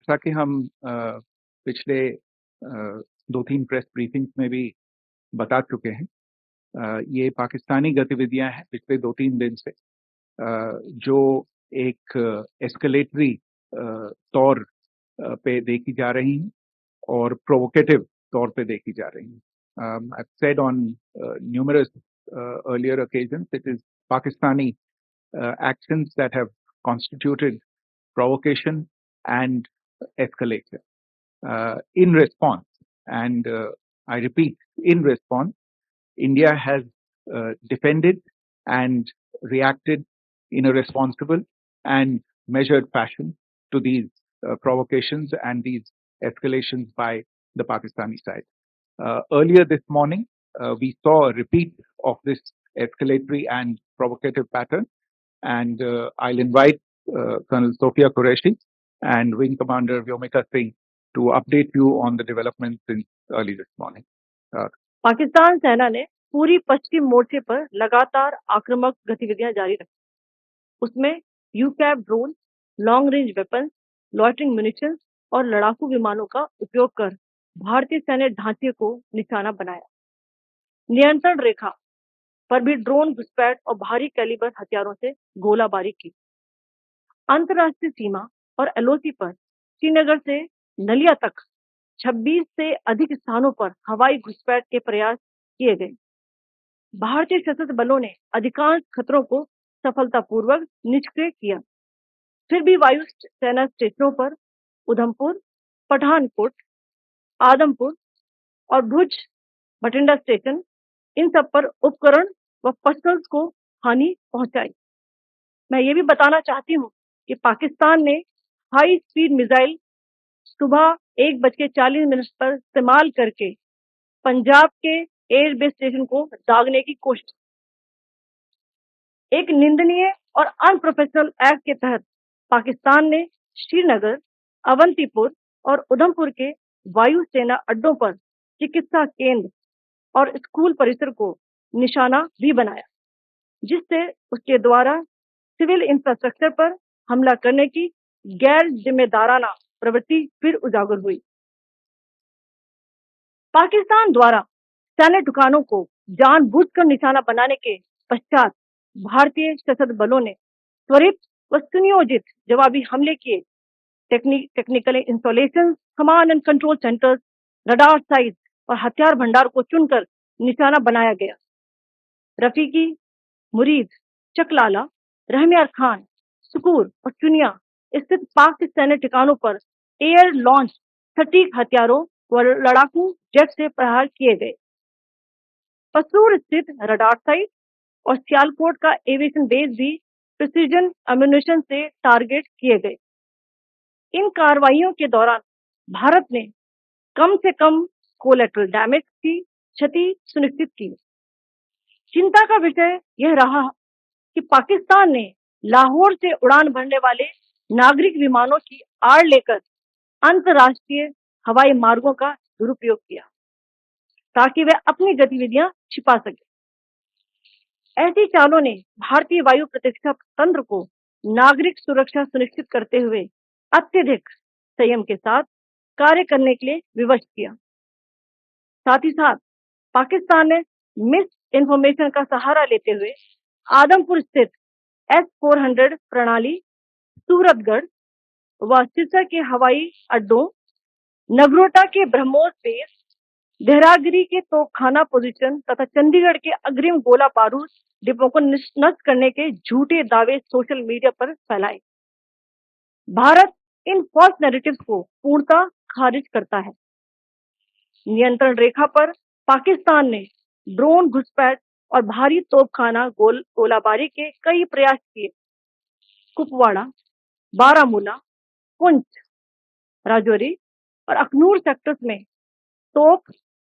जैसा कि हम पिछले 2-3 प्रेस ब्रीफिंग्स में भी बता चुके हैं, ये पाकिस्तानी गतिविधियां हैं पिछले 2-3 दिन से, जो एक एस्केलेटरी तौर पे देखी जा रही हैं और प्रोवोकेटिव तौर पे देखी जा रही हैं. I've said on numerous earlier occasions, it is Pakistani actions that have constituted provocation and escalation. In response, and I repeat, in response, India has defended and reacted in a responsible and measured fashion to these provocations and these escalations by the Pakistani side. Earlier this morning, we saw a repeat of this escalatory and provocative pattern, and I'll invite Colonel Sophia Qureshi and Wing Commander Vyomika Singh to update you on the developments since early this morning. Pakistan सेना ने पूरी पश्चिम मोर्चे पर लगातार आक्रामक गतिविधियां जारी रखी. उसमें यूकैप drone, long range weapon, loitering munition और लड़ाकू विमानों का उपयोग कर भारतीय सैन्य ढांचे को निशाना बनाया. नियंत्रण रेखा पर भी ड्रोन घुसपैठ और भारी कैलिबर हथियारों से गोलाबारी की. अंतर्राष्ट्रीय सीमा और एलओसी पर श्रीनगर से नलिया तक 26 से अधिक स्थानों पर हवाई घुसपैठ के प्रयास किए गए. भारतीय सशस्त्र बलों ने अधिकांश खतरों को सफलतापूर्वक निष्क्रिय किया. फिर भी वायु सेना स्टेशनों पर उधमपुर, पठानकोट, आदमपुर और भुज बठिंडा स्टेशन, इन सब पर उपकरण व पर्सनल्स को हानि पहुंचाई. मैं ये भी बताना चाहती हूँ कि पाकिस्तान ने हाई स्पीड मिसाइल सुबह 1:40 पर इस्तेमाल करके पंजाब के एयरबेस स्टेशन को दागने की कोशिश. एक निंदनीय और अनप्रोफेशनल एक्ट के तहत पाकिस्तान ने श्रीनगर, अवंतीपुर और उधमपुर के वायु सेना अड्डों पर चिकित्सा केंद्र और स्कूल परिसर को निशाना भी बनाया, जिससे उसके द्वारा सिविल इंफ्रास्ट्रक्चर पर हमला करने की गैर जिम्मेदाराना प्रवृत्ति फिर उजागर हुई. पाकिस्तान द्वारा सैन्य ठिकानों को जानबूझकर निशाना बनाने के पश्चात भारतीय सशस्त्र बलों ने त्वरित व सुनियोजित जवाबी हमले किए. Technical installation, command and control centres, radar site और हथियार भंडार को चुनकर निशाना बनाया गया. रफीकी, मुरीद, चकलाला, रहमियार खान, सुकूर और चुनिया स्थित पाक सैन्य ठिकानों पर एयर लॉन्च सटीक हथियारों व लड़ाकू जेट से प्रहार किए गए. पसूर स्थित रडार साइट और सियालकोट का एविएशन बेस भी प्रिसीजन एम्यूनेशन से टारगेट किए गए. इन कार्रवाइयों के दौरान भारत ने कम से कम कोलैटरल डैमेज की क्षति सुनिश्चित की. चिंता का विषय यह रहा कि पाकिस्तान ने लाहौर से उड़ान भरने वाले नागरिक विमानों की आड़ लेकर अंतर्राष्ट्रीय हवाई मार्गों का दुरुपयोग किया ताकि वे अपनी गतिविधियां छिपा सके. ऐसी चालों ने भारतीय वायु प्रतिरक्षा तंत्र को नागरिक सुरक्षा सुनिश्चित करते हुए अत्यधिक संयम के साथ कार्य करने के लिए विवश किया. साथ ही साथ पाकिस्तान ने मिस इंफॉर्मेशन का सहारा लेते हुए आदमपुर स्थित S-400 प्रणाली, सूरतगढ़ व सिरसा के हवाई अड्डों, नगरोटा के ब्रह्मोस बेस, देहरागिरी के तोपखाना पोजीशन तथा चंडीगढ़ के अग्रिम गोला बारूद डिपो को नष्ट करने के झूठे दावे सोशल मीडिया पर फैलाए. भारत इन फॉल्स नैरेटिव्स को पूर्णतः खारिज करता है. नियंत्रण रेखा पर पाकिस्तान ने ड्रोन घुसपैठ और भारी तोपखाना गोलाबारी के कई प्रयास किए. कुपवाड़ा, बारामूला, पुंछ, राजौरी और अखनूर सेक्टर्स में तोप,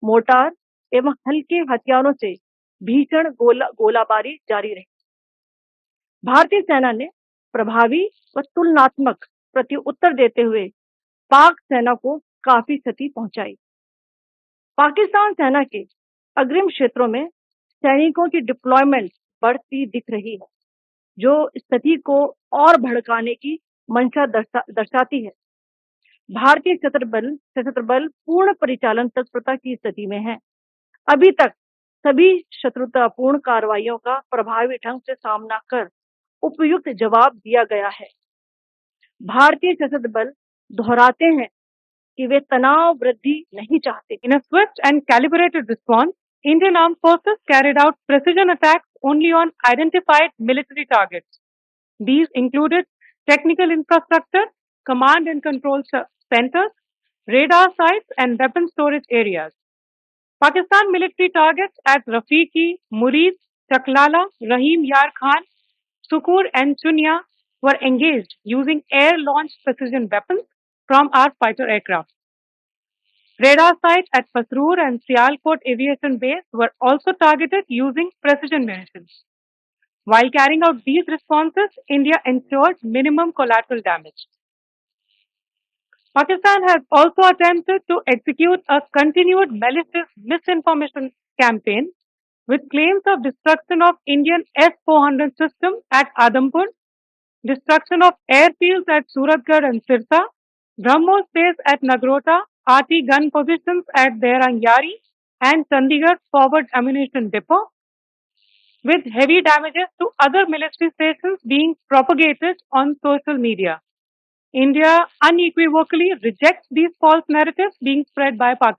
मोर्टार एवं हल्के हथियारों से भीषण गोलाबारी जारी रही. भारतीय सेना ने प्रभावी व तुलनात्मक प्रत्युत्तर देते हुए पाक सेना को काफी क्षति पहुंचाई. पाकिस्तान सेना के अग्रिम क्षेत्रों में सैनिकों की डिप्लॉयमेंट बढ़ती दिख रही है, जो स्थिति को और भड़काने की मंशा दर्शाती है. भारतीय सशस्त्र बल पूर्ण परिचालन तत्परता की स्थिति में है। अभी तक सभी शत्रुतापूर्ण कार्रवाइयों का प्रभावी ढंग से सामना कर उपयुक्त जवाब दिया गया है। भारतीय सशस्त्र बल दोहराते हैं कि वे तनाव वृद्धि नहीं चाहते। In a swift and calibrated response, Indian Armed Forces carried out precision attacks only on identified military targets. These included technical infrastructure, command and control centers, radar sites, and weapon storage areas. Pakistan military targets at Rafiqi, Murid, Chaklala, Rahim Yar Khan, Sukur, and Chunya were engaged using air-launched precision weapons from our fighter aircraft. Radar sites at Pasroor and Sialkot Aviation Base were also targeted using precision munitions. While carrying out these responses, India ensured minimum collateral damage. Pakistan has also attempted to execute a continued malicious misinformation campaign with claims of destruction of Indian S-400 system at Adampur, destruction of airfields at Suratgarh and Sirsa, BrahMos base at Nagrota, RT gun positions at Derangyari and Chandigarh forward ammunition depot, with heavy damages to other military stations being propagated on social media. India unequivocally rejects these false narratives being spread by Pakistan.